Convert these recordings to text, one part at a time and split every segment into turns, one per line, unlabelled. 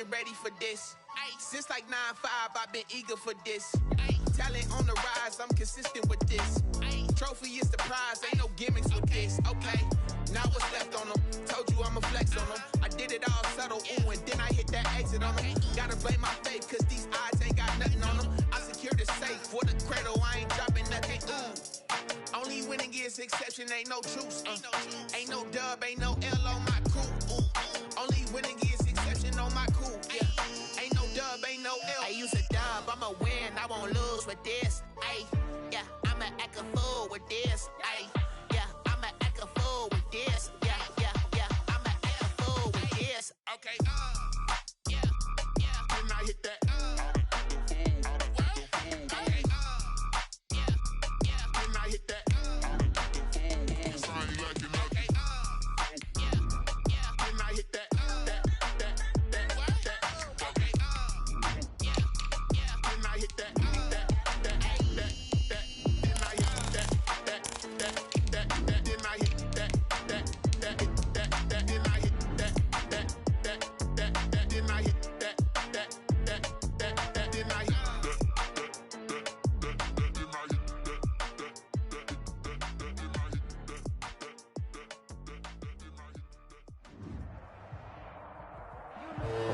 been ready for this. Since like 9-5, I've been eager for this. Talent on the rise, I'm consistent with this. Trophy is the prize, ain't no gimmicks with this. Okay, now what's left on them? Told you I'ma flex on them. I did it all subtle, ooh, and then I hit that exit on them. Gotta blame my faith, cause these odds ain't got nothing on them. I secured the safe for the cradle, I ain't dropping nothing, ooh. Only winning is exception, ain't no truce. Ain't no dub, ain't no L on my crew, ooh. Only winning is exception on my crew, yeah. Ain't no dub, ain't no L. I use a dub, I'ma win, I won't lose with this. Ay, yeah, I'ma act a fool with this. Ay, yeah, I'ma act a fool with this. Yeah, yeah, yeah, I'ma act a fool with this. Okay, yeah, yeah. Then I hit that. Okay, yeah, yeah. Then I hit that.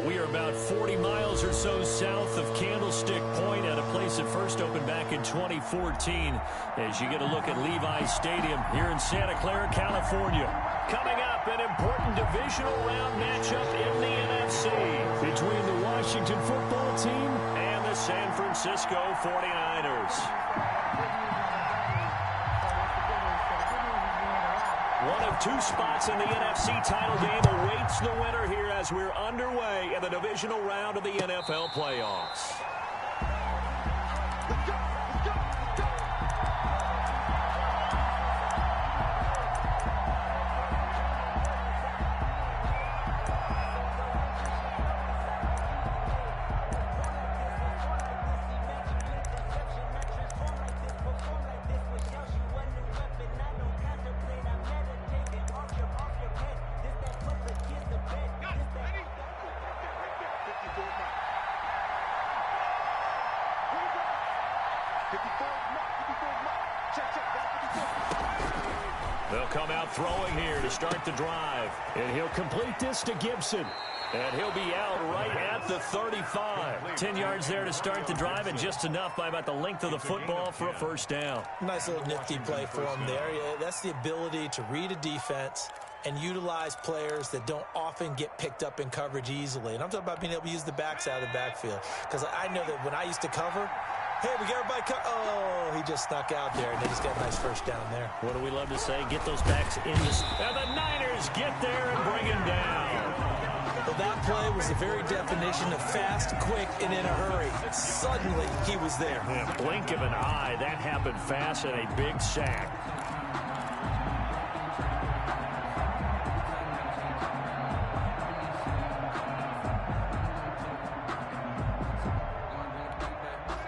We are about 40 miles or so south of Candlestick Point at a place that first opened back in 2014 as you get a look at Levi's Stadium here in Santa Clara, California. Coming up, an important divisional round matchup in the NFC between the Washington football team and the San Francisco 49ers. One of two spots in the NFC title game awaits the winner here as we're underway in the divisional round of the NFL playoffs. They'll come out throwing here to start the drive. And he'll complete this to Gibson. And he'll be out right at the 35. 10 yards there to start the drive, and just enough by about the length of the football for a first down.
Nice little nifty play for him there. Yeah, that's the ability to read a defense and utilize players that don't often get picked up in coverage easily. And I'm talking about being able to use the backs out of the backfield. Because I know that when I used to cover, hey, we got everybody oh, he just snuck out there, and they just got a nice first down there.
What do we love to say? Get those backs in the... And the Niners get there and bring him down.
Well, that play was the very definition of fast, quick, and in a hurry. Suddenly, he was there.
Yeah, blink of an eye. That happened fast and a big sack.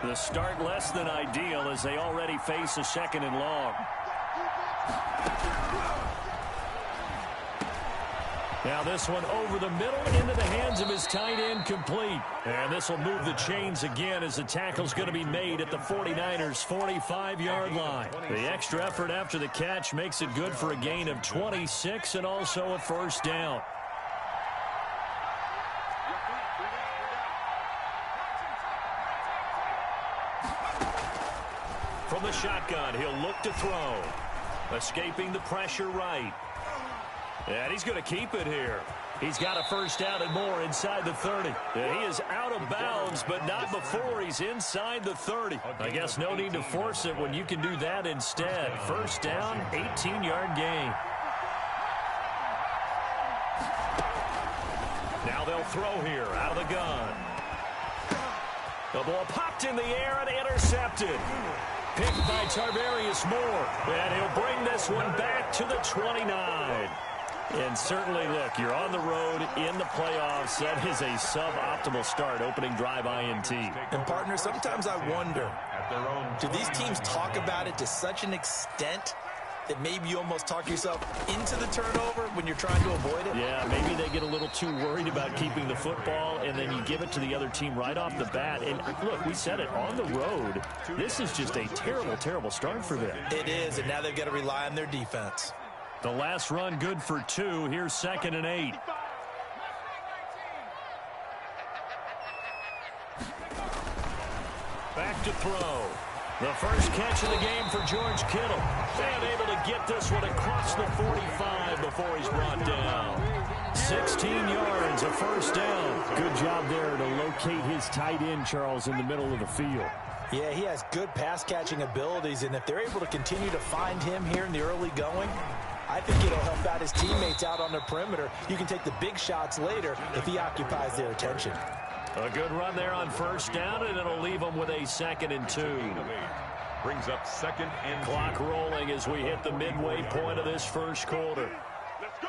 The start less than ideal as they already face a second and long. Now this one over the middle into the hands of his tight end, complete. And this will move the chains again as the tackle's going to be made at the 49ers' 45-yard line. The extra effort after the catch makes it good for a gain of 26 and also a first down. From the shotgun, he'll look to throw. Escaping the pressure right. And he's going to keep it here. He's got a first down and more inside the 30. And he is out of bounds, but not before he's inside the 30. I guess no need to force it when you can do that instead. First down, 18-yard gain. Now they'll throw here out of the gun. The ball popped in the air and intercepted. Picked by Tarvarius Moore. And he'll bring this one back to the 29. And certainly, look, you're on the road in the playoffs. That is a suboptimal start, opening drive INT.
And, partner, sometimes I wonder, do these teams talk about it to such an extent that maybe you almost talk yourself into the turnover when you're trying to avoid it?
Yeah, maybe they get a little too worried about keeping the football, and then you give it to the other team right off the bat. And look, we said it, on the road, this is just a terrible, terrible start for them.
It is, and now they've got to rely on their defense.
The last run good for 2. Here's 2nd and 8. Back to throw. The first catch of the game for George Kittle. And able to get this one across the 45 before he's brought down. 16 yards, a first down.
Good job there to locate his tight end, Charles, in the middle of the field.
Yeah, he has good pass-catching abilities, and if they're able to continue to find him here in the early going, I think it'll help out his teammates out on the perimeter. You can take the big shots later if he occupies their attention.
A good run there on first down, and it'll leave them with a 2nd and 2.
Brings up 2nd and
Clock rolling as we hit the midway point of this first quarter.
Let's go.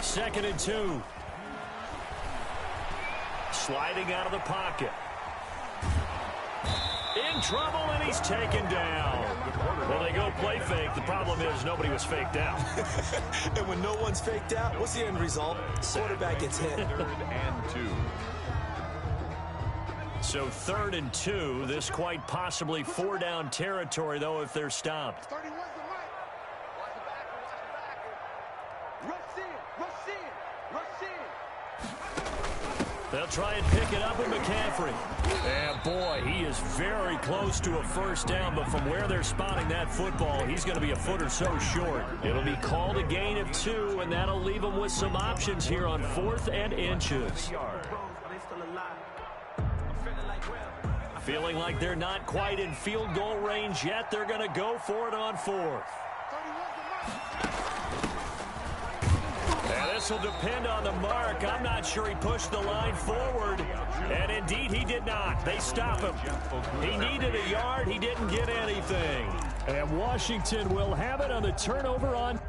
2nd and 2. Sliding out of the pocket. In trouble, and he's taken down. Well, they go play fake. The problem is nobody was faked out.
And when no one's faked out, what's the end result? Quarterback gets hit.
3rd and 2.
So 3rd and 2. This quite possibly 4-down territory, though, if they're stopped. They'll try and pick it up with McCaffrey. And, boy, he is very close to a first down, but from where they're spotting that football, he's going to be a foot or so short. It'll be called a gain of 2, and that'll leave them with some options here on 4th and inches. Feeling like they're not quite in field goal range yet, they're going to go for it on 4th. And this will depend on the mark. I'm not sure he pushed the line forward. And indeed, he did not. They stop him. He needed a yard. He didn't get anything.
And Washington will have it on the turnover on.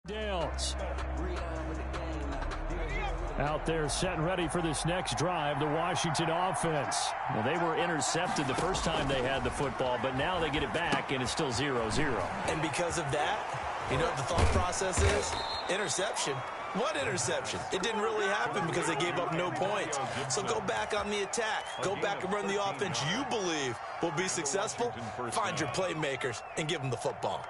Downs. Out there set and ready for this next drive, the Washington offense.
Well, they were intercepted the first time they had the football, but now they get it back, and it's still 0-0.
And because of that, you know what the thought process is? Interception. What interception? It didn't really happen because they gave up no points. So go back on the attack. Go back and run the offense you believe will be successful. Find your playmakers and give them the football.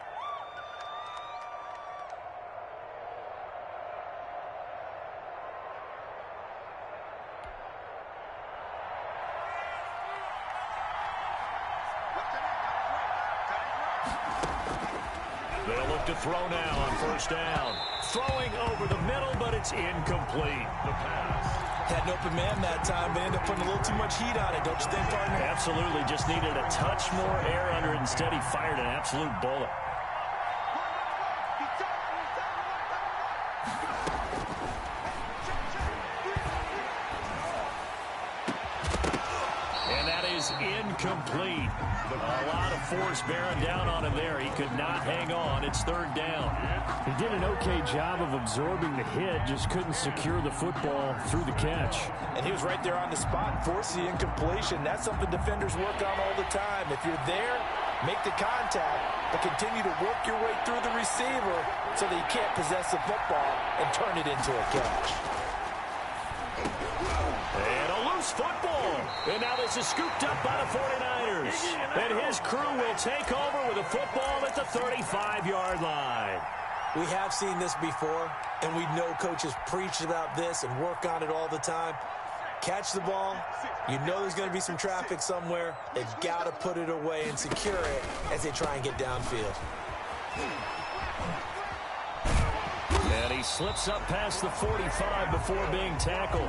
They'll look to throw now on first down. Throwing over the middle, but it's incomplete. The pass.
Had an open man that time, but ended up putting a little too much heat on it, don't you think, partner?
Absolutely. Just needed a touch more air under it. Instead, he fired an absolute bullet. And that is incomplete. A lot of force bearing down on him there. He could not hang on. It's 3rd down.
He did an okay job of absorbing the hit, just couldn't secure the football through the catch.
And he was right there on the spot and forced the incompletion. That's something defenders work on all the time. If you're there, make the contact, but continue to work your way through the receiver so that you can't possess the football and turn it into a catch.
And a loose football. And now this is scooped up by the 49ers. And his crew will take over with a football at the 35-yard line.
We have seen this before, and we know coaches preach about this and work on it all the time. Catch the ball. You know there's going to be some traffic somewhere. They've got to put it away and secure it as they try and get downfield.
And he slips up past the 45 before being tackled.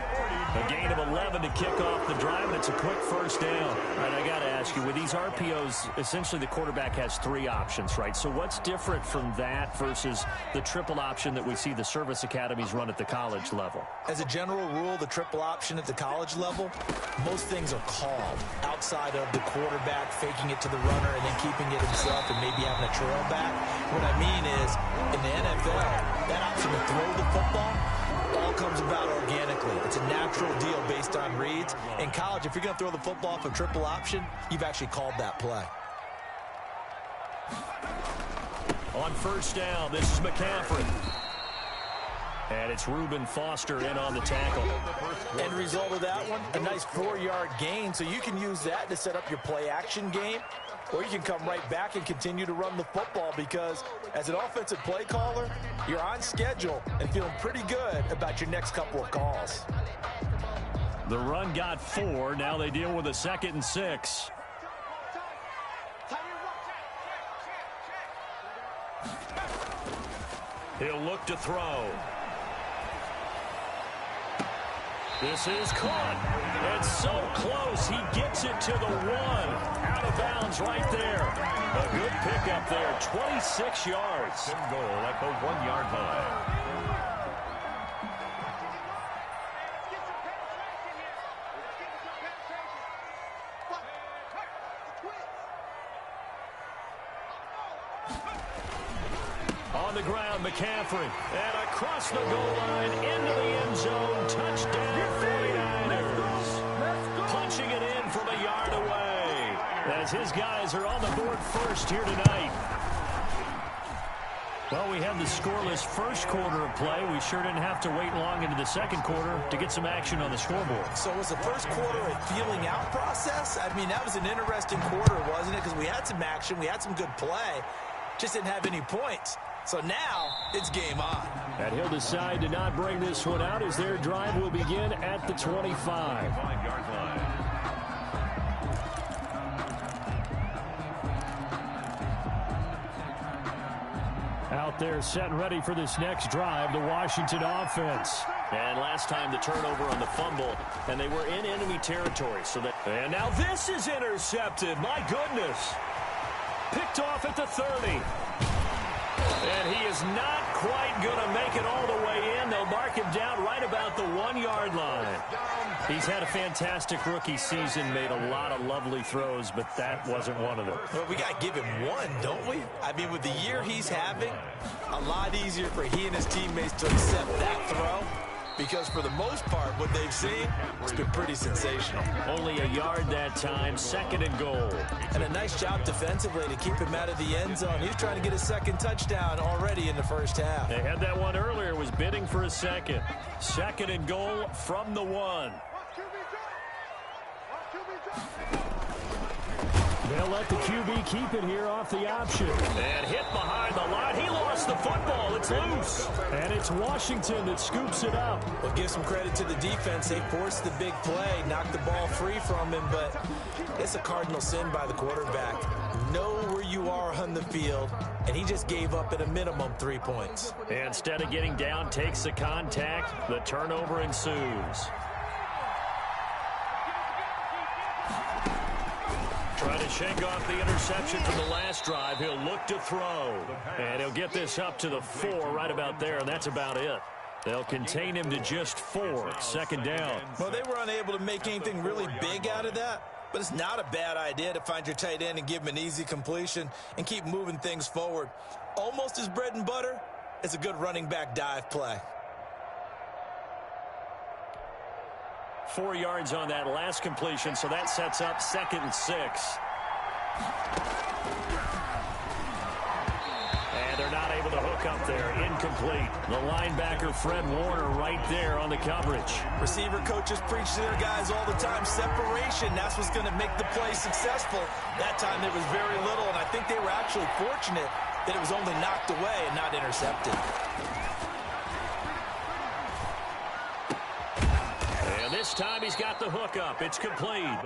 A gain of 11 to kick off the drive, and it's a quick first down. All right, I got to ask you, with these RPOs, essentially the quarterback has 3 options, right? So what's different from that versus the triple option that we see the service academies run at the college level?
As a general rule, the triple option at the college level, most things are called outside of the quarterback faking it to the runner and then keeping it himself and maybe having a trail back. What I mean is, in the NFL, that option to throw the football all comes about organically. It's a natural deal based on reads. In college, if you're going to throw the football off a triple option, you've actually called that play.
On first down, this is McCaffrey. And it's Reuben Foster in on the tackle.
End result of that one, a nice 4-yard gain. So you can use that to set up your play-action game, or you can come right back and continue to run the football because as an offensive play caller, you're on schedule and feeling pretty good about your next couple of calls.
The run got 4. Now they deal with a 2nd and 6. He'll look to throw. This is caught. It's so close. He gets it to the 1. Out of bounds right there. A good pickup there. 26 yards.
Good goal at the 1-yard line.
On the ground, McCaffrey. And across the goal line, into the end zone. Touchdown, 49ers. Punching it in from a yard away. As his guys are on the board first here tonight. Well, we had the scoreless first quarter of play. We sure didn't have to wait long into the second quarter to get some action on the scoreboard.
So was the first quarter a feeling out process? I mean, that was an interesting quarter, wasn't it? Because we had some action. We had some good play. Just didn't have any points. So now it's game on.
And he'll decide to not bring this one out as their drive will begin at the 25.
5-yard line.
Out there set and ready for this next drive, the Washington offense. And last time the turnover on the fumble, and they were in enemy territory. And now this is intercepted. My goodness. Picked off at the 30. And he is not quite going to make it all the way in. They'll mark him down right about the 1-yard line. He's had a fantastic rookie season, made a lot of lovely throws, but that wasn't one of them.
Well, we got to give him one, don't we? I mean, with the year he's having, a lot easier for he and his teammates to accept that throw. Because for the most part, what they've seen, it's been pretty sensational.
Only a yard that time, 2nd and goal.
And a nice job defensively to keep him out of the end zone. He was trying to get his 2nd touchdown already in the first half.
They had that one earlier, was bidding for a 2nd. 2nd and goal from the 1. They'll let the QB keep it here off the option. And hit behind the line. He lost the football. It's loose. And it's Washington that scoops it up.
Well, give some credit to the defense. They forced the big play, knocked the ball free from him, but it's a cardinal sin by the quarterback. Know where you are on the field, and he just gave up at a minimum 3 points.
Instead of getting down, takes the contact. The turnover ensues. Trying to shake off the interception from the last drive. He'll look to throw. And he'll get this up to the 4 right about there, and that's about it. They'll contain him to just 4. 2nd down.
Well, they were unable to make anything really big out of that, but it's not a bad idea to find your tight end and give him an easy completion and keep moving things forward. Almost as bread and butter as a good running back dive play.
4 yards on that last completion, so that sets up 2nd and 6. And they're not able to hook up there. Incomplete. The linebacker, Fred Warner, right there on the coverage.
Receiver coaches preach to their guys all the time. Separation, that's what's going to make the play successful. That time there was very little, and I think they were actually fortunate that it was only knocked away and not intercepted.
And this time he's got the hook up. It's complete.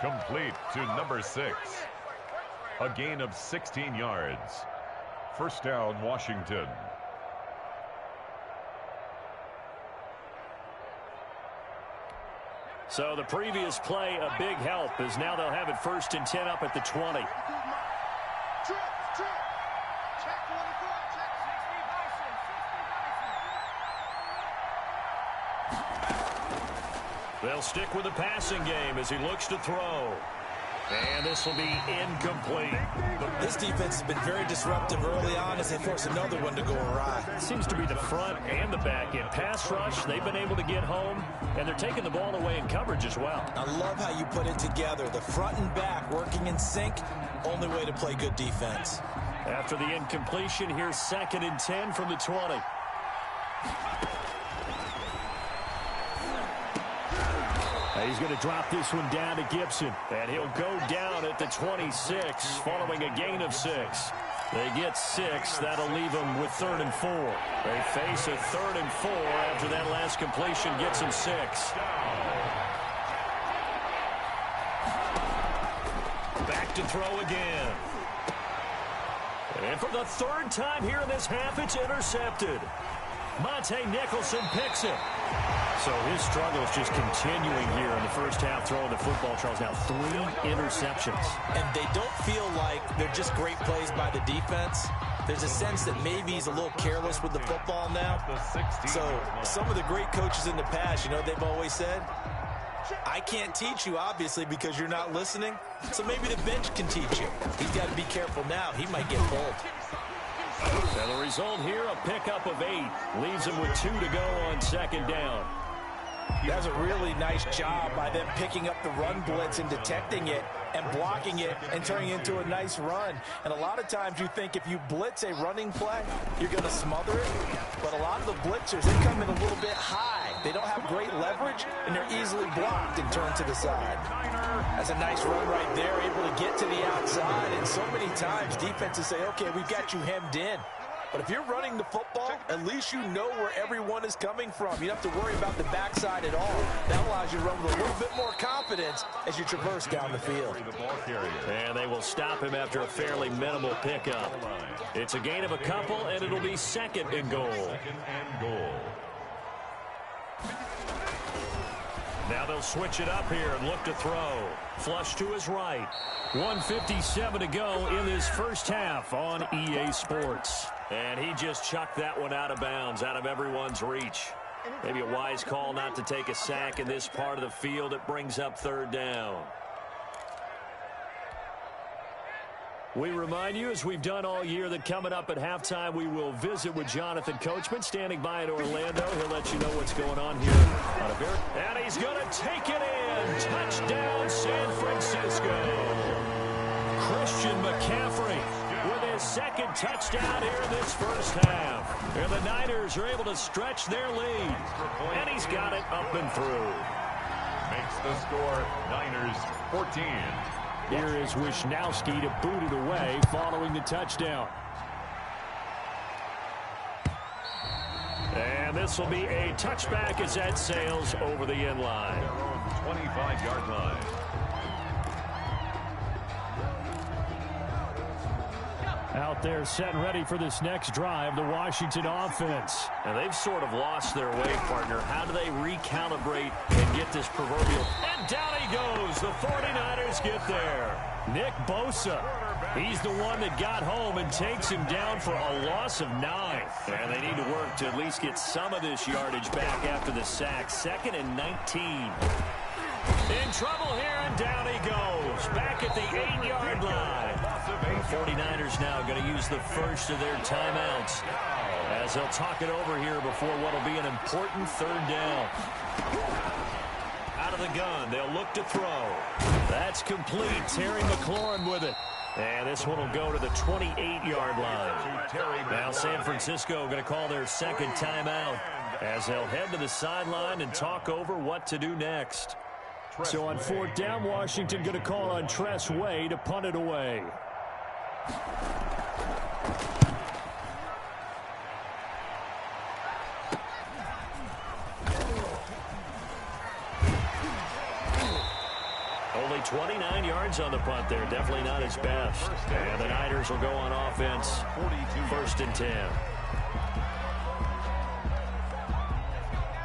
Complete to number 6. A gain of 16 yards. First down, Washington.
So the previous play, a big help, as now they'll have it 1st and 10 up at the 20. They'll stick with the passing game as he looks to throw. And this will be incomplete.
This defense has been very disruptive early on as they force another one to go awry.
Seems to be the front and the back end. Pass rush, they've been able to get home, and they're taking the ball away in coverage as well.
I love how you put it together. The front and back working in sync, only way to play good defense.
After the incompletion, here's 2nd and 10 from the 20. He's going to drop this one down to Gibson, and he'll go down at the 26 following a gain of 6. They get 6. That'll leave them with 3rd and 4. They face a 3rd and 4 after that last completion gets them 6. Back to throw again. And for the 3rd time here in this half, it's intercepted. Monte Nicholson picks it. So his struggles just continuing here in the first half throwing the football, Charles. Now 3 interceptions.
And they don't feel like they're just great plays by the defense. There's a sense that maybe he's a little careless with the football now. So some of the great coaches in the past, you know, they've always said, I can't teach you, obviously, because you're not listening. So maybe the bench can teach you. He's got to be careful now. He might get pulled.
And the result here, a pickup of 8. Leaves him with 2 to go on 2nd down.
That's a really nice job by them picking up the run blitz and detecting it and blocking it and turning it into a nice run. And a lot of times you think if you blitz a running play, you're going to smother it. But a lot of the blitzers, they come in a little bit high. They don't have great leverage, and they're easily blocked and turned to the side. That's a nice run right there, able to get to the outside. And so many times defenses say, okay, we've got you hemmed in. But if you're running the football, at least you know where everyone is coming from. You don't have to worry about the backside at all. That allows you to run with a little bit more confidence as you traverse down the field.
And they will stop him after a fairly minimal pickup. It's a gain of a couple, and it'll be 2nd and goal. Now they'll switch it up here and look to throw. Flush to his right. 1:57 to go in this first half on EA Sports. And he just chucked that one out of bounds, out of everyone's reach. Maybe a wise call not to take a sack in this part of the field. It brings up 3rd down. We remind you, as we've done all year, that coming up at halftime, we will visit with Jonathan Coachman, standing by in Orlando. He'll let you know what's going on here. And he's going to take it in. Touchdown, San Francisco. Christian McCaffrey with his 2nd touchdown here in this first half. And the Niners are able to stretch their lead. And he's got it up and through.
Makes the score Niners 14.
Here is Wisnowski to boot it away following the touchdown.
And this will be a touchback as that sails over the end line.
25-yard line.
Out there set and ready for this next drive, the Washington offense.
And they've sort of lost their way, partner. How do they recalibrate and get this proverbial? And down he goes. The 49ers get there.
Nick Bosa.
He's the one that got home and takes him down for a loss of 9. And they need to work to at least get some of this yardage back after the sack. 2nd and 19. In trouble here, and down he goes. Back at the 8-yard line. The 49ers now going to use the first of their timeouts as they'll talk it over here before what will be an important 3rd down. Out of the gun, they'll look to throw. That's complete. Terry McLaurin with it. And this one will go to the 28-yard line. Now San Francisco going to call their 2nd timeout as they'll head to the sideline and talk over what to do next.
So on 4th down, Washington going to call on Tress Way to punt it away.
Only 29 yards on the punt there. Definitely not his best. And the Niners will go on offense. 1st and 10.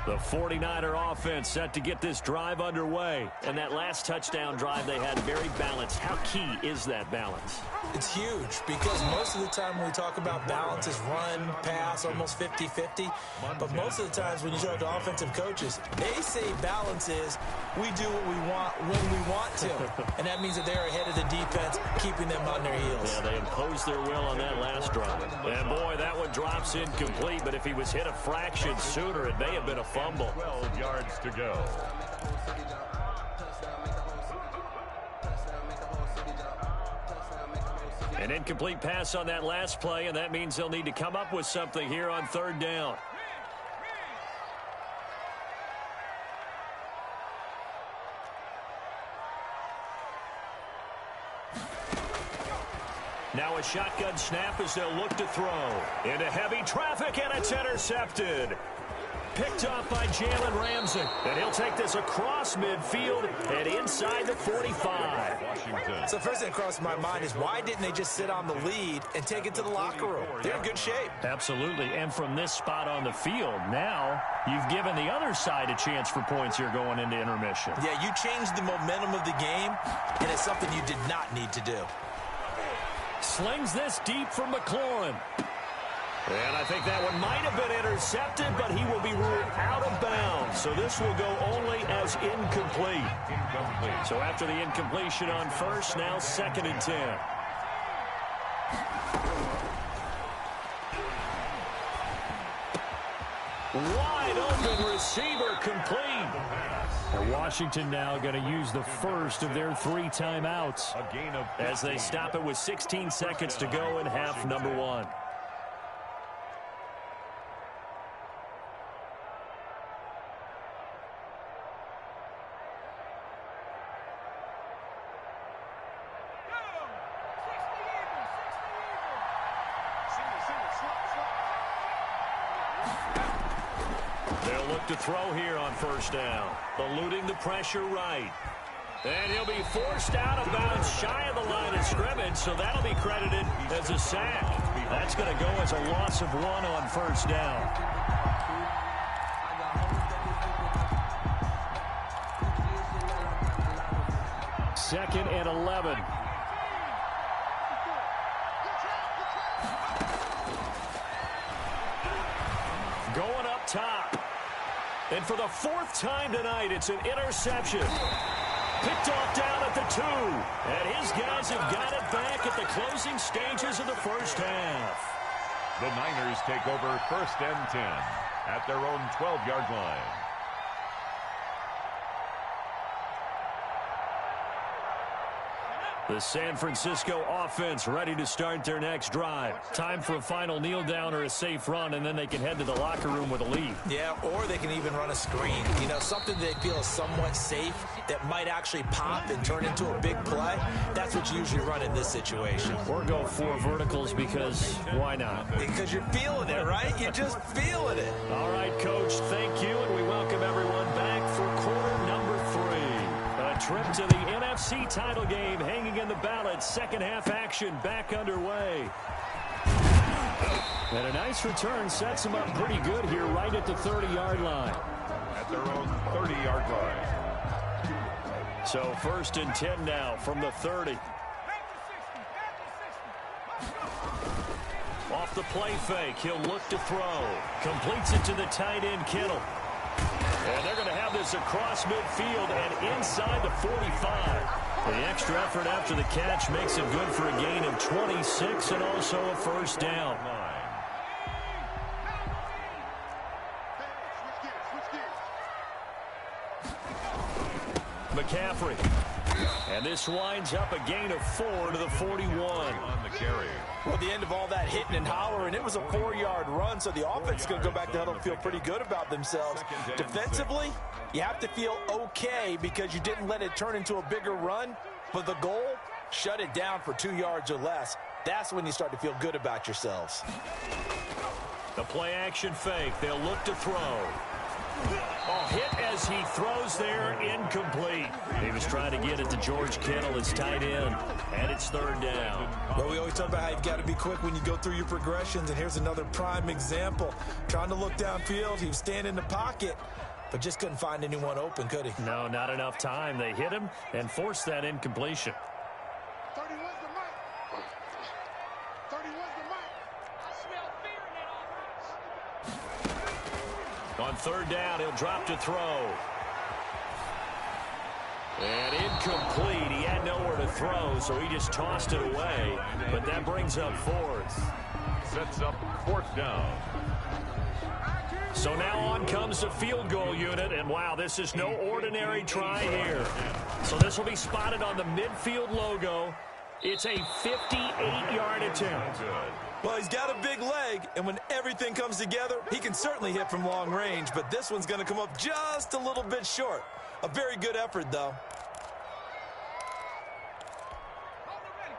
The 49er offense set to get this drive underway. And that last touchdown drive they had very balanced. How key is that balance?
It's huge because most of the time when we talk about balance is run, pass, almost 50-50. But most of the times when you talk to offensive coaches, they say balance is we do what we want when we want to. And that means that they're ahead of the defense, keeping them on their heels.
Yeah, they imposed their will on that last drive. And boy, that one drops incomplete. But if he was hit a fraction sooner, it may have been a fumble.
12 yards to go.
An incomplete pass on that last play, and that means they'll need to come up with something here on 3rd down. Now a shotgun snap as they'll look to throw. Into heavy traffic, and it's intercepted. Picked off by Jalen Ramsey. And he'll take this across midfield and inside the 45.
Washington.
So first thing that crosses my mind is why didn't they just sit on the lead and take it to the locker room? They're in good shape.
Absolutely. And from this spot on the field, now you've given the other side a chance for points here going into intermission.
Yeah, you changed the momentum of the game, and it's something you did not need to do.
Slings this deep from McLaurin. And I think that one might have been intercepted, but he will be ruled out of bounds. So this will go only as incomplete. So after the incompletion on first, now 2nd and 10. Wide open receiver complete.
And Washington now going to use the first of their 3 timeouts.
A gain of 15.
As they stop it with 16 seconds to go in half number 1. They'll look to throw here on 1st down. Eluding the pressure right. And he'll be forced out of bounds shy of the line of scrimmage, so that'll be credited as a sack. That's going to go as a loss of 1 on 1st down.
Second and 11.
Going up top. And for the 4th time tonight, it's an interception. Picked off down at the 2. And his guys have got it back at the closing stages of the 1st half.
The Niners take over 1st and 10 at their own 12-yard line.
The San Francisco offense ready to start their next drive. Time for a final kneel down or a safe run, and then they can head to the locker room with a lead.
Yeah, or they can even run a screen. You know, something they feel is somewhat safe that might actually pop and turn into a big play. That's what you usually run in this situation.
Or go 4 verticals because why not?
Because you're feeling it, right? You're just feeling it.
All right, Coach, thank you, and we welcome everyone back for quarter number 3. A trip to the NFC title game hanging in the balance. 2nd half action back underway.
And a nice return sets them up pretty good here right at the 30-yard line.
At their own 30-yard line.
So 1st and 10 now from the 30. Off the play fake, he'll look to throw. Completes it to the tight end, Kittle. And they're going to have this across midfield and inside the 45. The extra effort after the catch makes it good for a gain of 26 and also a 1st down. McCaffrey. And this winds up a gain of 4 to the 41.
On the carry.
Well, the end of all that hitting and hollering, it was a 4-yard run, so the offense is going to go back to huddle and feel pretty good about themselves. Defensively, you have to feel okay because you didn't let it turn into a bigger run, but the goal, shut it down for 2 yards or less. That's when you start to feel good about yourselves.
The play action fake. They'll look to throw. Oh, hit as he throws there, incomplete. He was trying to get it to George Kittle, his tight end, and it's third down.
Well, we always talk about how you've got to be quick when you go through your progressions, and here's another prime example. Trying to look downfield, he was standing in the pocket, but just couldn't find anyone open, could he?
No, not enough time. They hit him and forced that incompletion.
31's the mic. 31's the mic. I smell fear in that offense.
On third down, he'll drop to throw. And incomplete. He had nowhere to throw, so he just tossed it away. But that brings up fourth.
Sets up fourth down.
So now on comes the field goal unit, and wow, this is no ordinary try here. So this will be spotted on the midfield logo. It's a 58-yard attempt.
Well, he's got a big leg, and when everything comes together, he can certainly hit from long range, but this one's going to come up just a little bit short. A very good effort, though.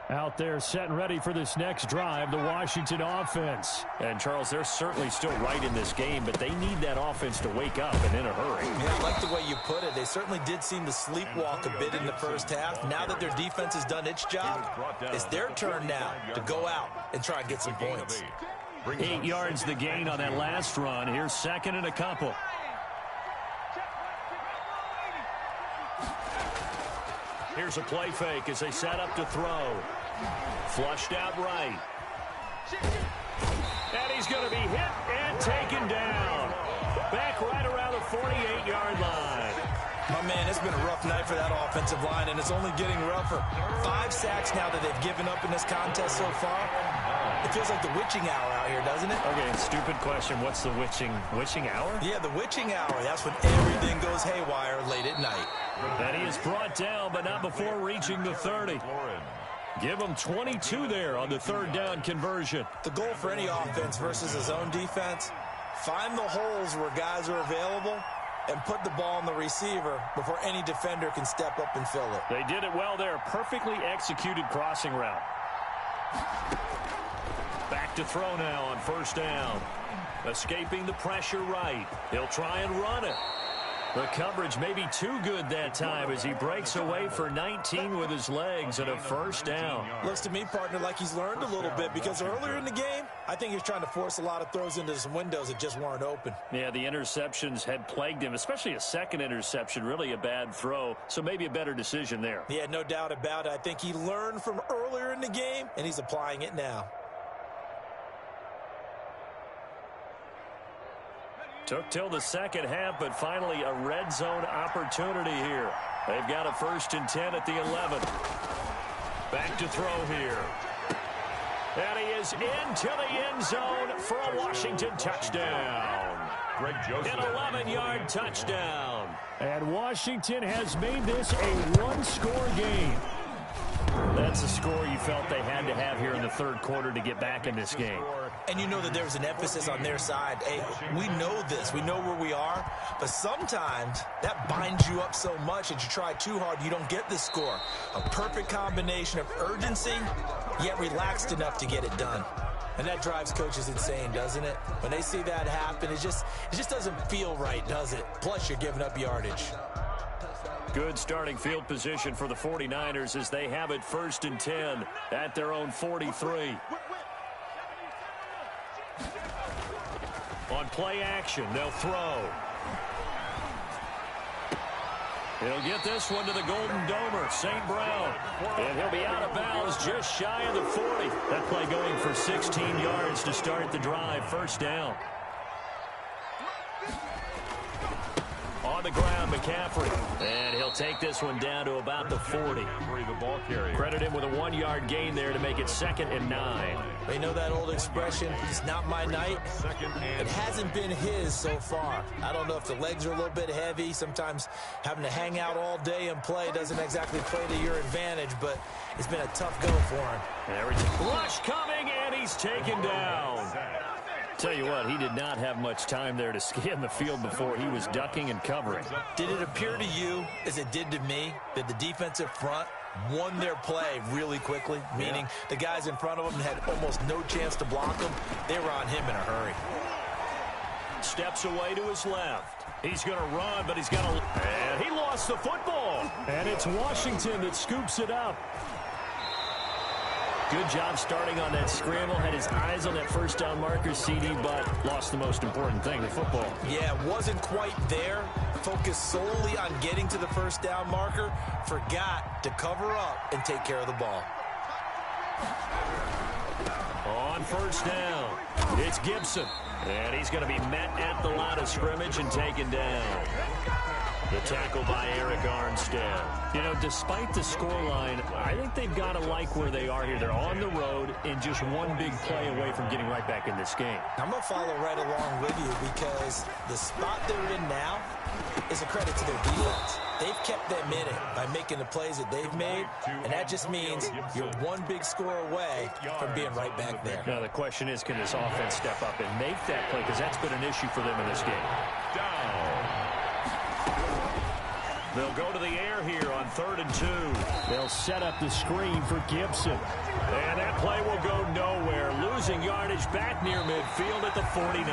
Out there set and ready for this next drive, the Washington offense.
And, Charles, they're certainly still right in this game, but they need that offense to wake up and in a hurry.
Yeah, I like the way you put it. They certainly did seem to sleepwalk a bit in the first half. Now that their defense has done its job, it's their turn now to go out and try and get some points.
8 yards the gain on that last run. Here's second and a couple. Here's a play fake as they set up to throw. Flushed out right. And he's going to be hit and taken down. Back right around the 48-yard line.
My man, it's been a rough night for that offensive line, and it's only getting rougher. 5 sacks now that they've given up in this contest so far. It feels like the witching hour out here, doesn't it?
Okay, stupid question. What's the witching hour?
Yeah, the witching hour. That's when everything goes haywire late at night.
And he is brought down, but not before reaching the 30. Give him 22 there on the third down conversion.
The goal for any offense versus his own defense, find the holes where guys are available and put the ball on the receiver before any defender can step up and fill it.
They did it well there. Perfectly executed crossing route. Back to throw now on first down. Escaping the pressure right. He'll try and run it. The coverage may be too good that time as he breaks away for 19 with his legs and a first down.
Looks to me, partner, like he's learned a little bit because earlier in the game, I think he was trying to force a lot of throws into some windows that just weren't open.
Yeah, the interceptions had plagued him, especially a second interception, really a bad throw, so maybe a better decision there.
Yeah, no doubt about it. I think he learned from earlier in the game, and he's applying it now.
Took till the second half, but finally a red zone opportunity here. They've got a 1st and 10 at the 11. Back to throw here. And he is into the end zone for a Washington touchdown.
Greg Joseph.
An 11-yard touchdown.
And Washington has made this a one-score game.
That's the score you felt they had to have here in the third quarter to get back in this game.
And you know that there was an emphasis on their side. Hey, we know this. We know where we are. But sometimes that binds you up so much that you try too hard, you don't get the score. A perfect combination of urgency, yet relaxed enough to get it done. And that drives coaches insane, doesn't it? When they see that happen, it just doesn't feel right, does it? Plus, you're giving up yardage.
Good starting field position for the 49ers as they have it 1st and 10 at their own 43. On play action, they'll throw. He'll get this one to the Golden Domer, St. Brown. And he'll be out of bounds just shy of the 40. That play going for 16 yards to start the drive, 1st down. On the ground, McCaffrey. And he'll take this one down to about the 40.
The ball carrier.
Credit him with a 1-yard gain there to make it 2nd and 9.
They know that old expression, it's not my night. It hasn't been his so far. I don't know if the legs are a little bit heavy. Sometimes having to hang out all day and play doesn't exactly play to your advantage, but it's been a tough go for him.
Rush coming, and he's taken down. Tell you what, he did not have much time there to scan the field before he was ducking and covering.
Did it appear to you, as it did to me, that the defensive front won their play really quickly? Meaning the guys in front of them had almost no chance to block them. They were on him in a hurry.
Steps away to his left. He's going to run, but he's got to... And he lost the football.
And it's Washington that scoops it up.
Good job starting on that scramble. Had his eyes on that first down marker, CD, but lost the most important thing, the football.
Yeah, wasn't quite there. Focused solely on getting to the first down marker. Forgot to cover up and take care of the ball.
On first down, it's Gibson. And he's going to be met at the line of scrimmage and taken down. The tackle by Eric Armstead. You know, despite the scoreline, I think they've got to like where they are here. They're on the road and just one big play away from getting right back in this game.
I'm going to follow right along with you because the spot they're in now is a credit to their defense. They've kept them in it by making the plays that they've made, and that just means you're one big score away from being right back there.
Now, the question is, can this offense step up and make that play? Because that's been an issue for them in this game.
Down.
They'll go to the air here on 3rd and 2.
They'll set up the screen for Gibson.
And that play will go nowhere. Losing yardage back near midfield at the 49.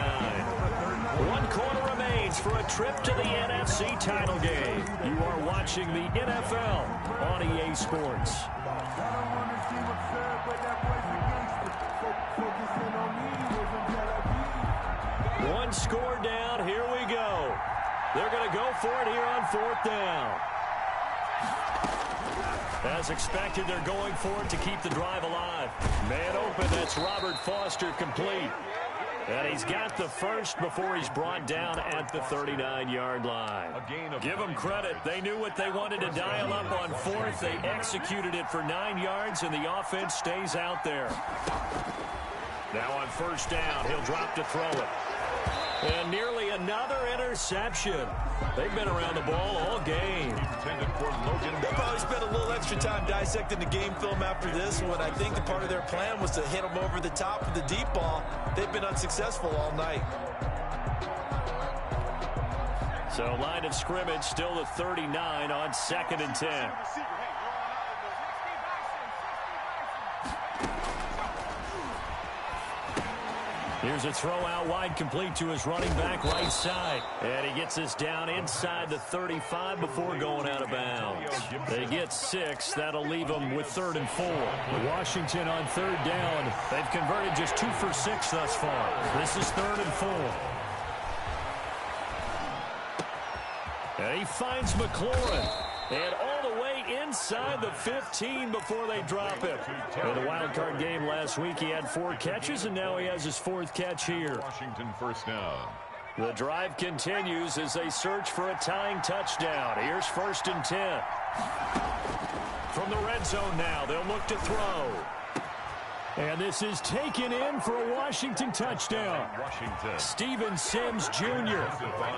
1 quarter remains for a trip to the NFC title game. You are watching the NFL on EA Sports. One score down. Here we go. They're going to go for it here on 4th down. As expected, they're going for it to keep the drive alive. Man open, that's Robert Foster complete. And he's got the first before he's brought down at the 39-yard line. Give them credit. They knew what they wanted to dial up on 4th. They executed it for 9 yards, and the offense stays out there. Now on 1st down, he'll drop to throw it. And nearly another interception. They've been around the ball all game.
They'll probably spend a little extra time dissecting the game film after this one. I think the part of their plan was to hit them over the top of the deep ball. They've been unsuccessful all night.
So line of scrimmage still the 39 on 2nd and 10. Here's a throw out wide, complete to his running back right side. And he gets this down inside the 35 before going out of bounds. They get 6. That'll leave them with 3rd and 4.
Washington on 3rd down.
They've converted just 2 for 6 thus far. This is 3rd and 4. And he finds McLaurin. And all the way inside the 15 before they drop him. In the wild card game last week, he had 4 catches, and now he has his 4th catch here.
Washington first down.
The drive continues as they search for a tying touchdown. Here's 1st and 10. From the red zone now, they'll look to throw.
And this is taken in for a Washington touchdown.
Washington.
Steven Sims Jr.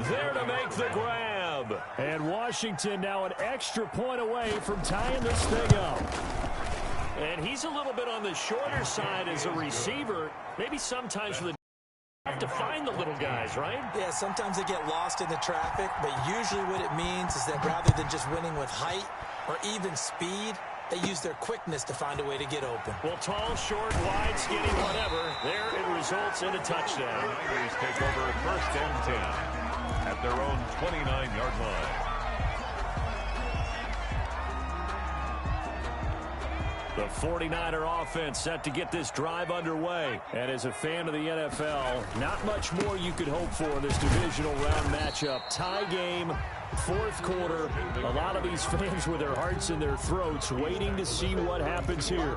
there to make the grab.
And Washington now an extra point away from tying this thing up.
And he's a little bit on the shorter side as a receiver. Maybe sometimes for the have to find the little guys, right?
Yeah, sometimes they get lost in the traffic, but usually what it means is that rather than just winning with height or even speed, they use their quickness to find a way to get open.
Well, tall, short, wide, skinny, whatever. There it results in a touchdown.
The Niners take over 1st and 10 at their own 29-yard line.
The 49er offense set to get this drive underway. And as a fan of the NFL, not much more you could hope for in this divisional round matchup. Tie game, 4th quarter. A lot of these fans with their hearts in their throats waiting to see what happens here.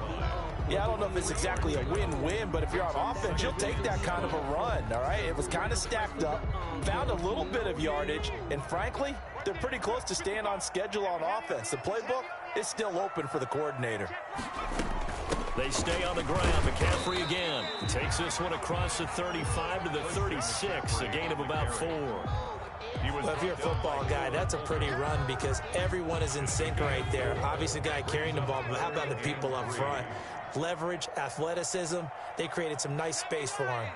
Yeah, I don't know if it's exactly a win-win, but if you're on offense, you'll take that kind of a run, all right? It was kind of stacked up, found a little bit of yardage, and frankly, they're pretty close to staying on schedule on offense. The playbook is still open for the coordinator.
They stay on the ground. McCaffrey again. Takes this one across the 35 to the 36, a gain of about 4.
Well, if you're a football guy, that's a pretty run because everyone is in sync right there. Obviously, the guy carrying the ball, but how about the people up front? Leverage, athleticism, they created some nice space for him.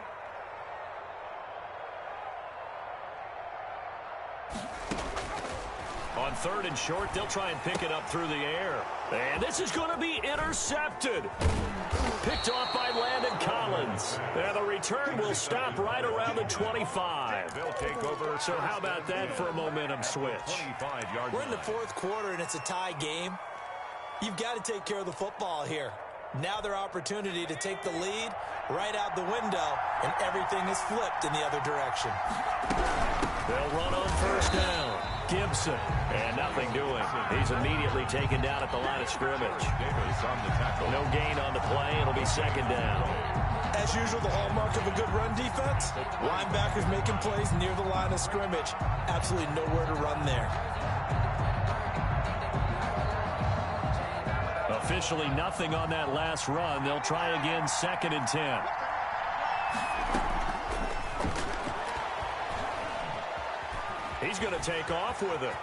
3rd and short. They'll try and pick it up through the air. And this is going to be intercepted. Picked off by Landon Collins. And the return will stop right around the 25.
They'll take over.
So how about that for a momentum switch?
25-yard
We're in the 4th quarter, and it's a tie game. You've got to take care of the football here. Now their opportunity to take the lead right out the window, and everything is flipped in the other direction.
They'll run on 1st down. Gibson, and nothing doing. He's immediately taken down at the line of scrimmage.
Davis on the tackle.
No gain on the play. It'll be 2nd down.
As usual, the hallmark of a good run defense, linebackers making plays near the line of scrimmage. Absolutely nowhere to run there.
Officially nothing on that last run. They'll try again 2nd and 10. He's going to take off with it.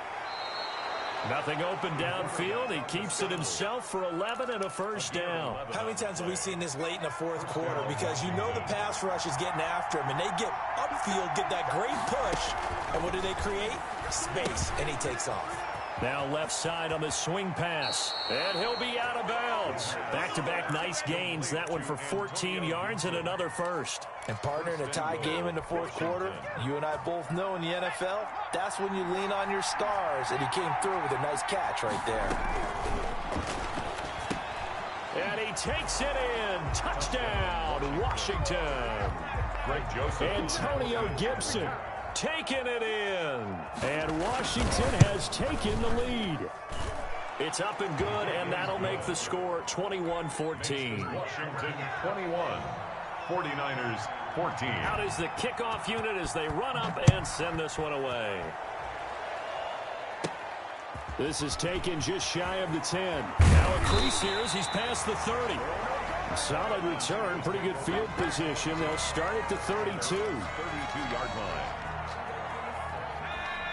Nothing open downfield. He keeps it himself for 11 and a 1st down.
How many times have we seen this late in the 4th quarter? Because you know the pass rush is getting after him, and they get upfield, get that great push, and what do they create? Space, and he takes off.
Now left side on the swing pass, and he'll be out of bounds. Back-to-back nice gains. That one for 14 yards and another 1st.
And partner, in a tie game in the 4th quarter, you and I both know in the NFL, that's when you lean on your stars, and he came through with a nice catch right there.
And he takes it in. Touchdown, Washington.
Greg Joseph.
Antonio Gibson taking it in. And Washington has taken the lead. It's up and good, and that'll make the score 21-14.
Washington 21. 49ers 14.
Out is the kickoff unit as they run up and send this one away. This is taken just shy of the 10. Now a crease here as he's past the 30. Solid return, pretty good field position. They'll start at the 32.
32-yard line.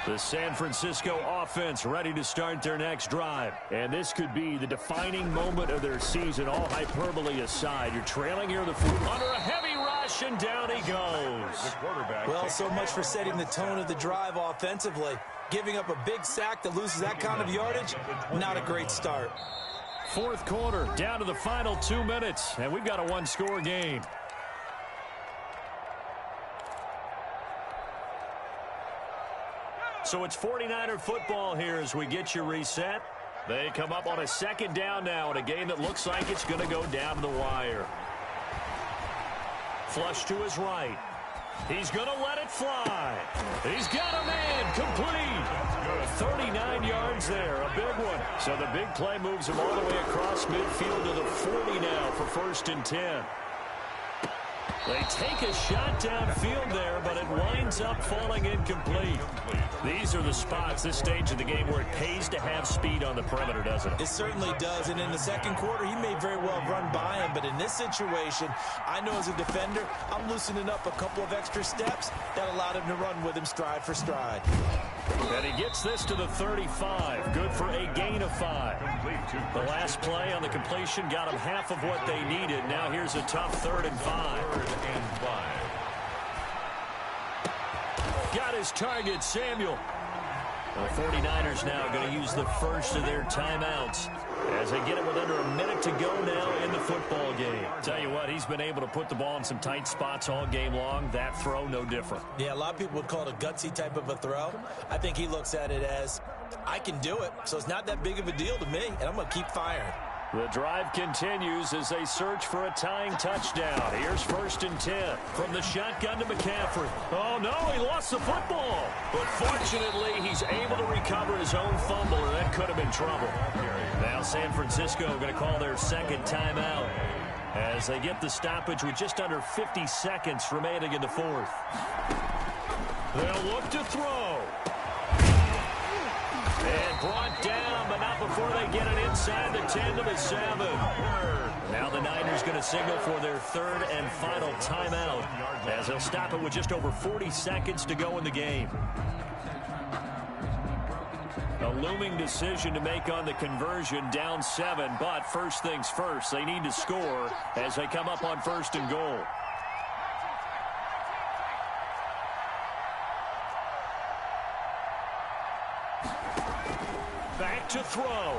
The San Francisco offense ready to start their next drive. And this could be the defining moment of their season, all hyperbole aside. You're trailing here under a heavy rush, and down he goes.
The quarterback.
Well, so much for setting the tone of the drive offensively. Giving up a big sack that loses that kind of yardage, not a great start.
4th quarter, down to the final 2 minutes, and we've got a 1-score game. So it's 49er football here as we get you reset. They come up on a 2nd down now in a game that looks like it's going to go down to the wire. Flush to his right. He's going to let it fly. He's got a man complete. 39 yards there, a big one. So the big play moves him all the way across midfield to the 40 now for 1st and 10. They take a shot downfield there, but it winds up falling incomplete. These are the spots, this stage of the game, where it pays to have speed on the perimeter, doesn't it?
It certainly does, and in the 2nd quarter, he may very well run by him, but in this situation, I know as a defender, I'm loosening up a couple of extra steps that allowed him to run with him stride for stride.
And he gets this to the 35. Good for a gain of 5. The last play on the completion got them half of what they needed. Now here's a tough 3rd and 5.
3rd and 5.
Got his target, Samuel. The 49ers now going to use the first of their timeouts as they get it with under a minute to go now in the football game. Tell you what, he's been able to put the ball in some tight spots all game long. That throw, no different.
Yeah, a lot of people would call it a gutsy type of a throw. I think he looks at it as, I can do it, so it's not that big of a deal to me, and I'm going to keep firing.
The drive continues as they search for a tying touchdown. Here's 1st and 10 from the shotgun to McCaffrey. Oh, no, he lost the football. But fortunately, he's able to recover his own fumble, and that could have been trouble. Now San Francisco going to call their 2nd timeout as they get the stoppage with just under 50 seconds remaining in the 4th. They'll look to throw. And brought down, but not before they get it inside the 10 to the 7. Now the Niners going to signal for their 3rd and final timeout as they'll stop it with just over 40 seconds to go in the game. A looming decision to make on the conversion, down 7, but first things first, they need to score as they come up on 1st and goal. to throw.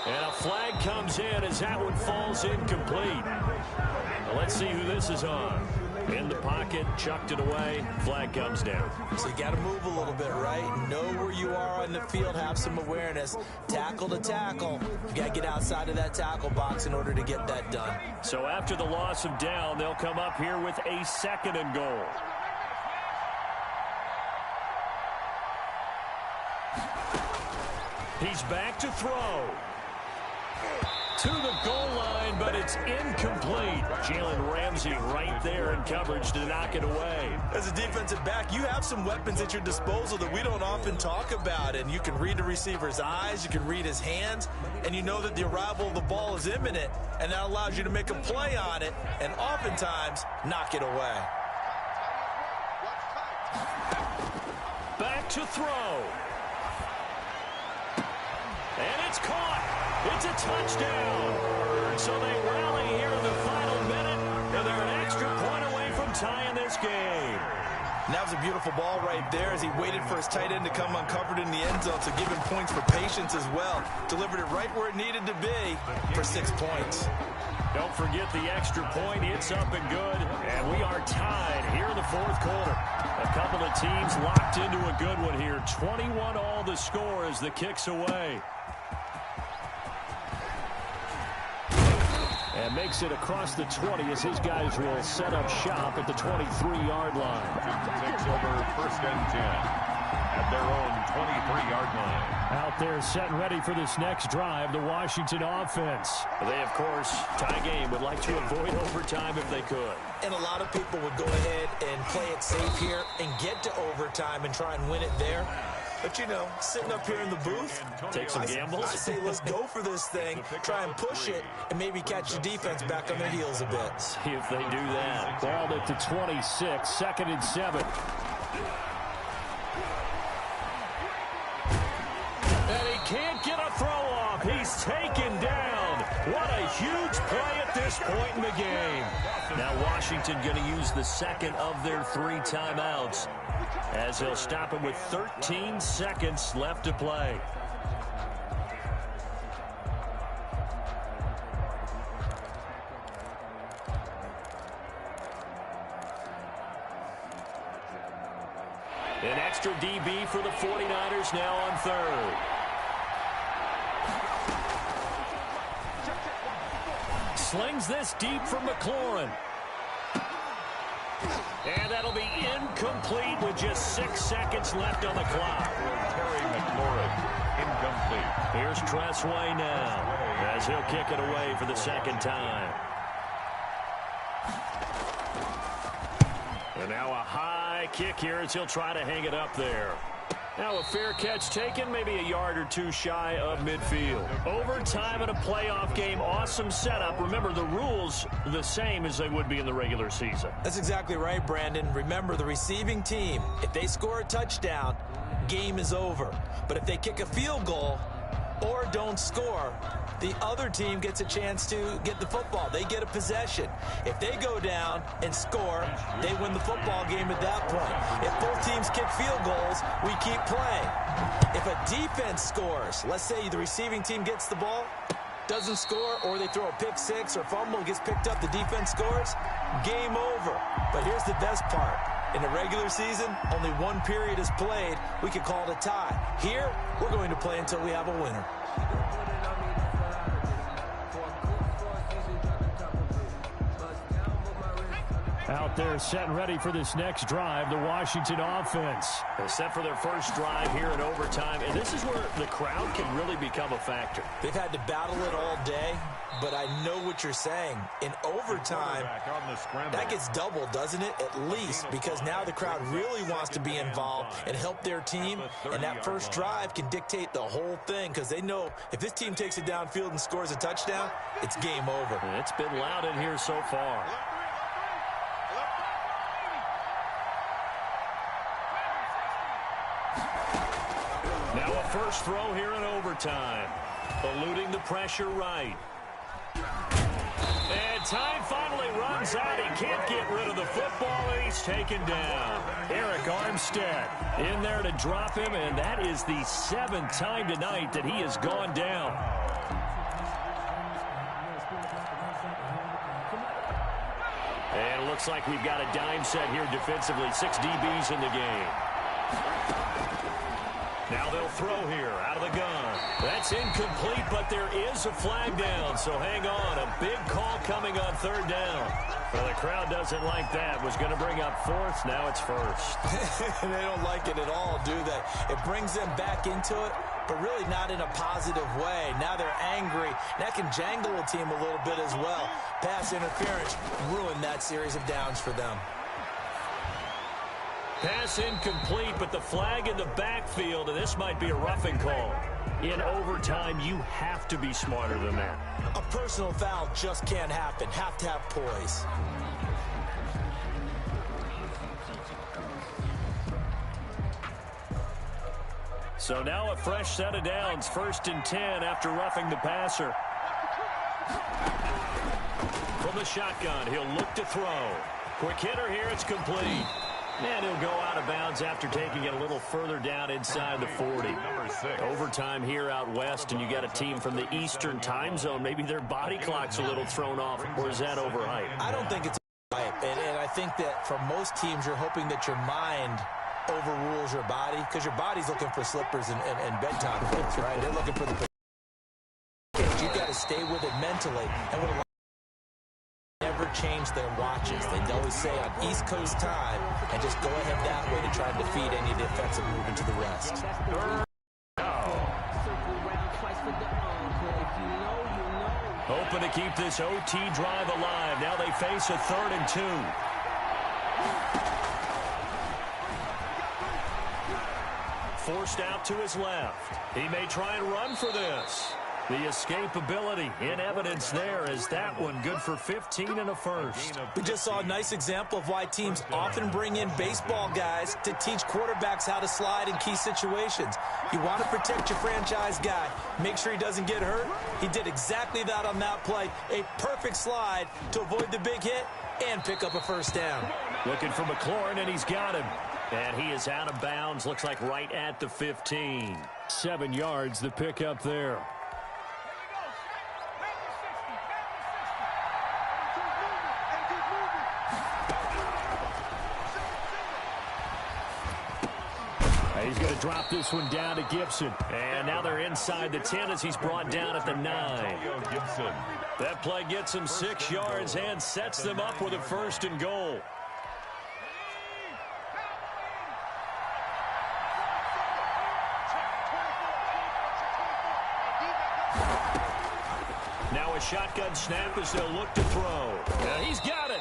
And a flag comes in as that one falls incomplete. Now let's see who this is on. In the pocket, chucked it away, flag comes down.
So you got to move a little bit, right? Know where you are on the field, have some awareness. Tackle to tackle. You got to get outside of that tackle box in order to get that done.
So after the loss of down, they'll come up here with a 2nd and goal. He's back to throw. To the goal line, but it's incomplete. Jalen Ramsey right there in coverage to knock it away.
As a defensive back, you have some weapons at your disposal that we don't often talk about. And you can read the receiver's eyes, you can read his hands, and you know that the arrival of the ball is imminent, and that allows you to make a play on it and oftentimes knock it away.
Back to throw. And it's caught. It's a touchdown. So they rally here in the final minute, and they're an extra point away from tying this game.
And that was a beautiful ball right there as he waited for his tight end to come uncovered in the end zone to give him points for patience as well. Delivered it right where it needed to be for 6 points.
Don't forget the extra point. It's up and good, and we are tied here in the 4th quarter. A couple of teams locked into a good one here. 21 all the score as the kick's away. And makes it across the 20 as his guys will set up shop at the 23-yard line.
Takes over 1st and 10 at their own 23-yard line.
Out there set and ready for this next drive, the Washington offense. They, of course, tie game, would like to avoid overtime if they could.
And a lot of people would go ahead and play it safe here and get to overtime and try and win it there. But, you know, sitting up here in the booth,
take some gambles.
I say let's go for this thing, try and push it, and maybe catch the defense back on their heels a bit.
See if they do that. Ball at the 26, 2nd and 7. And he can't get a throw off. He's taken down. What a huge play at this point in the game. Now Washington going to use the 2nd of their 3 timeouts, as they'll stop him with 13 seconds left to play. An extra DB for the 49ers now on 3rd. Slings this deep from McLaurin. And that'll be incomplete with just 6 seconds left on the clock.
Terry McLaurin, incomplete.
Here's Tressway now, as he'll kick it away for the 2nd time. And now a high kick here as he'll try to hang it up there. Now a fair catch taken, maybe a yard or 2 shy of midfield. Overtime in a playoff game, awesome setup. Remember, the rules the same as they would be in the regular season.
That's exactly right, Brandon. Remember, the receiving team, if they score a touchdown, game is over. But if they kick a field goal or don't score, the other team gets a chance to get the football. They get a possession. If they go down and score, they win the football game at that point. If both teams kick field goals, we keep playing. If a defense scores, let's say the receiving team gets the ball, doesn't score, or they throw a pick 6 or fumble, gets picked up, the defense scores, game over. But here's the best part. In the regular season, only 1 period is played. We could call it a tie. Here, we're going to play until we have a winner.
Out there set and ready for this next drive, the Washington offense. They're set for their first drive here in overtime, and this is where the crowd can really become a factor.
They've had to battle it all day, but I know what you're saying. In overtime, that gets doubled, doesn't it? At least, because now the crowd really wants to be involved and help their team, and that first drive can dictate the whole thing, because they know if this team takes it downfield and scores a touchdown, it's game over.
It's been loud in here so far. Now a first throw here in overtime. Eluding the pressure right. And time finally runs out. He can't get rid of the football, and he's taken down. Arik Armstead in there to drop him, and that is the 7th time tonight that he has gone down. And it looks like we've got a dime set here defensively. 6 DBs in the game. Now they'll throw here out of the gun. That's incomplete, but there is a flag down, so hang on. A big call coming on 3rd down. Well, the crowd doesn't like that. Was going to bring up 4th. Now it's 1st.
They don't like it at all, do they? It brings them back into it, but really not in a positive way. Now they're angry. That can jangle a team a little bit as well. Pass interference ruined that series of downs for them.
Pass incomplete, but the flag in the backfield, and this might be a roughing call. In overtime, you have to be smarter than that.
A personal foul just can't happen. Have to have poise.
So now a fresh set of downs, 1st and 10 after roughing the passer. From the shotgun, he'll look to throw. Quick hitter here, it's complete. And he'll go out of bounds after taking it a little further down inside the 40. Overtime here out west, and you got a team from the Eastern time zone. Maybe their body clock's a little thrown off, or is that overhyped?
I don't think it's overhyped, and I think that for most teams, you're hoping that your mind overrules your body, because your body's looking for slippers and bedtime pills, right? They're looking for the... You've got to stay with it mentally, and with a never change their watches. They always say on East Coast time, and just go ahead that way to try and defeat any of the offensive movement to the rest.
Hoping to keep this OT drive alive. Now they face a 3rd and 2. Forced out to his left. He may try and run for this. The escapability in evidence there is that one good for 15 and a 1st.
We just saw a nice example of why teams often bring in baseball guys to teach quarterbacks how to slide in key situations. You want to protect your franchise guy. Make sure he doesn't get hurt. He did exactly that on that play. A perfect slide to avoid the big hit and pick up a 1st down.
Looking for McLaurin, and he's got him. And he is out of bounds. Looks like right at the 15.
7 yards, the pickup there. He's going to drop this one down to Gibson.
And now they're inside the 10 as he's brought down at the 9.
Gibson.
That play gets him 6 yards and sets them up with a 1st and goal. Now a shotgun snap as they'll look to throw. And he's got it.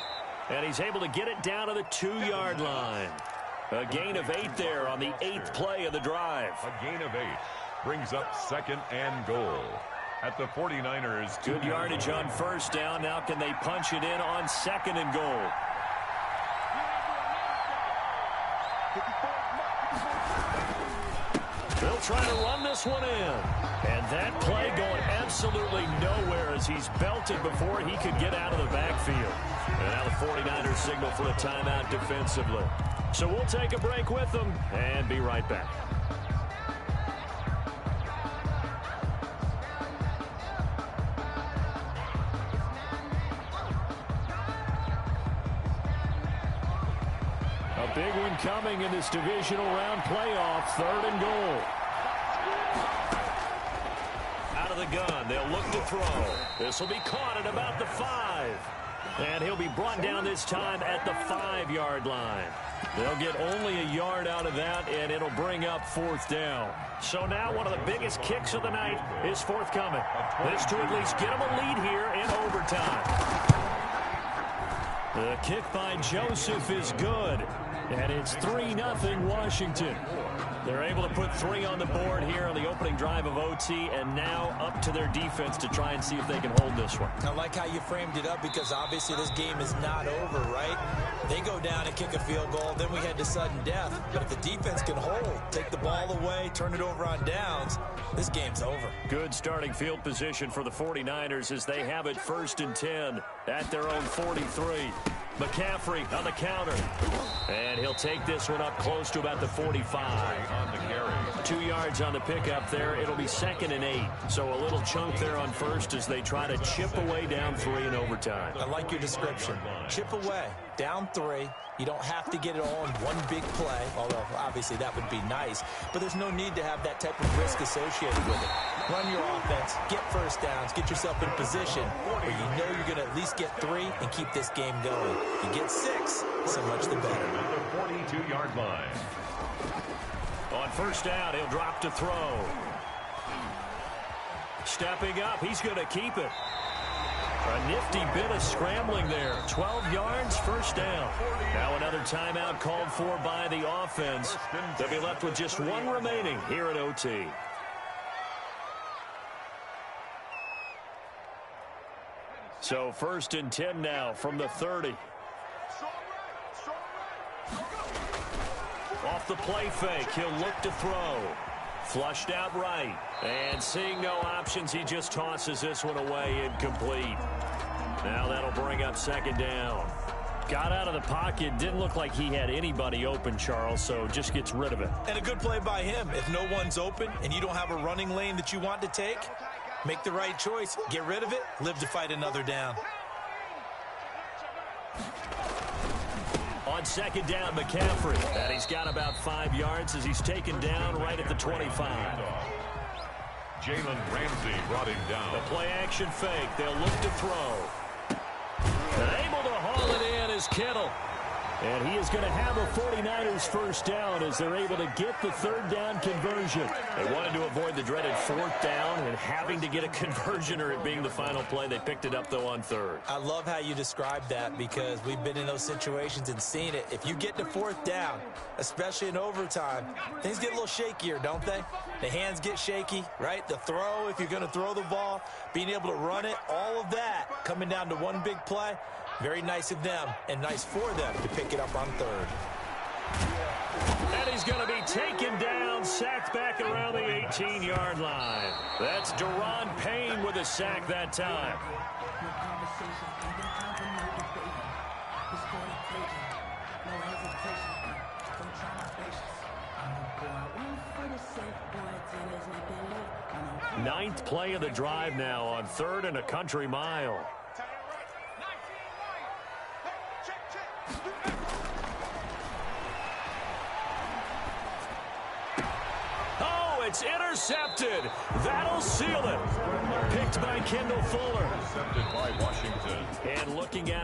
And he's able to get it down to the 2-yard line. A gain of 8 there on the 8th play of the drive.
A gain of 8 brings up 2nd and goal at the 49ers.
Good yardage on 1st down. Now can they punch it in on 2nd and goal? They'll try to run this one in. And that play going absolutely nowhere as he's belted before he could get out of the backfield. And now the 49ers signal for a timeout defensively. So we'll take a break with them and be right back.
A big one coming in this divisional round playoff. 3rd and goal.
Out of the gun. They'll look to throw. This will be caught at about the 5. And he'll be brought down this time at the 5-yard line. They'll get only a yard out of that, and it'll bring up 4th down. So now one of the biggest kicks of the night is forthcoming. This to at least get them a lead here in overtime. The kick by Joseph is good. And it's 3-0 Washington. They're able to put 3 on the board here on the opening drive of OT, and now up to their defense to try and see if they can hold this one.
I like how you framed it up because obviously this game is not over, right? They go down and kick a field goal, then we head to sudden death. But if the defense can hold, take the ball away, turn it over on downs, this game's over.
Good starting field position for the 49ers as they have it 1st and 10 at their own 43. McCaffrey on the counter. And he'll take this one up close to about the 45.
On the carry.
2 yards on the pickup there. It'll be 2nd and 8. So a little chunk there on first as they try to chip away down 3 in overtime.
I like your description. Chip away, down 3. You don't have to get it all in one big play, although obviously that would be nice. But there's no need to have that type of risk associated with it. Run your offense, get first downs, get yourself in position where you know you're going to at least get 3 and keep this game going. You get 6, so much the better.
At the 42-yard line.
On first down, he'll drop to throw. Stepping up, he's going to keep it. A nifty bit of scrambling there. 12 yards, first down. Now another timeout called for by the offense. They'll be left with just 1 remaining here at OT. So 1st and 10 now from the 30. Off the play fake, he'll look to throw. Flushed out right. And seeing no options, he just tosses this one away, incomplete. Now that'll bring up 2nd down. Got out of the pocket, didn't look like he had anybody open, Charles, so just gets rid of it.
And a good play by him. If no one's open and you don't have a running lane that you want to take, make the right choice. Get rid of it. Live to fight another down.
On 2nd down, McCaffrey. And he's got about 5 yards as he's taken down right at the 25.
Jalen Ramsey brought him down.
The play action fake. They'll look to throw. And able to haul it in is Kittle. And he is going to have a 49ers first down as they're able to get the 3rd down conversion. They wanted to avoid the dreaded 4th down and having to get a conversion or it being the final play. They picked it up, though, on 3rd.
I love how you described that because we've been in those situations and seen it. If you get to 4th down, especially in overtime, things get a little shakier, don't they? The hands get shaky, right? The throw, if you're going to throw the ball, being able to run it, all of that coming down to one big play. Very nice of them and nice for them to pick it up on 3rd.
And he's going to be taken down, sacked back around the 18-yard line. That's Daron Payne with a sack that time. Ninth play of the drive now on 3rd and a country mile. It's intercepted. That'll seal it. Picked by Kendall Fuller.
Intercepted by Washington.
And looking at